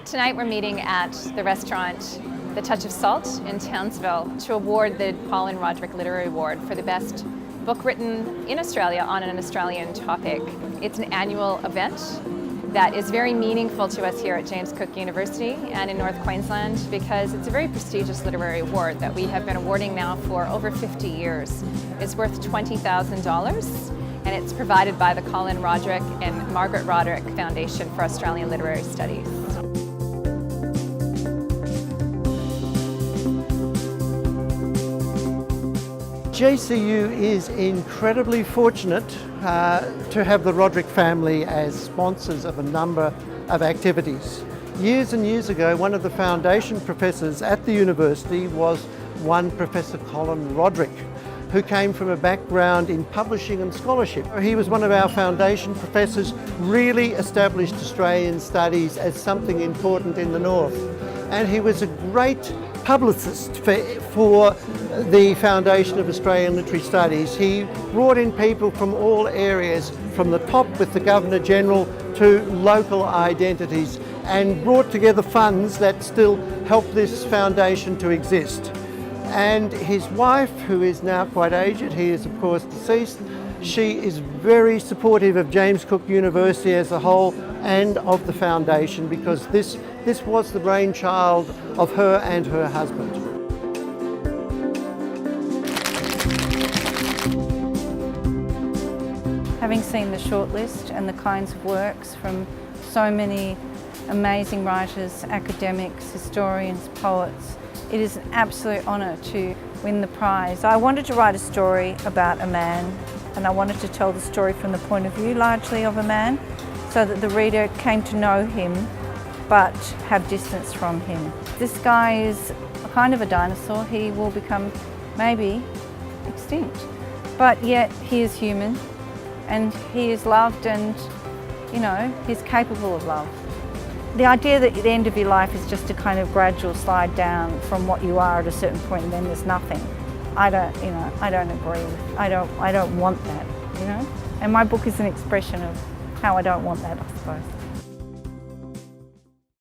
Tonight we're meeting at the restaurant The Touch of Salt in Townsville to award the Colin Roderick Literary Award for the best book written in Australia on an Australian topic. It's an annual event that is very meaningful to us here at James Cook University and in North Queensland because it's a very prestigious literary award that we have been awarding now for over 50 years. It's worth $20,000 and it's provided by the Colin Roderick and Margaret Roderick Foundation for Australian Literary Studies. JCU is incredibly fortunate to have the Roderick family as sponsors of a number of activities. Years and years ago, one of the foundation professors at the university was one Professor Colin Roderick, who came from a background in publishing and scholarship. He was one of our foundation professors, really established Australian studies as something important in the North. And he was a great publicist for the Foundation of Australian Literary Studies. He brought in people from all areas, from the top with the Governor-General to local identities, and brought together funds that still help this foundation to exist. And his wife, who is now quite aged, he is of course deceased, she is very supportive of James Cook University as a whole and of the foundation because this was the brainchild of her and her husband. Having seen the shortlist and the kinds of works from so many amazing writers, academics, historians, poets, it is an absolute honour to win the prize. I wanted to write a story about a man, and I wanted to tell the story from the point of view largely of a man, so that the reader came to know him but have distance from him. This guy is a kind of a dinosaur. He will become maybe extinct, but yet he is human and he is loved, and you know, he's capable of love. The idea that at the end of your life is just a kind of gradual slide down from what you are at a certain point and then there's nothing. I don't agree with. I don't want that, you know. And my book is an expression of how I don't want that, I suppose.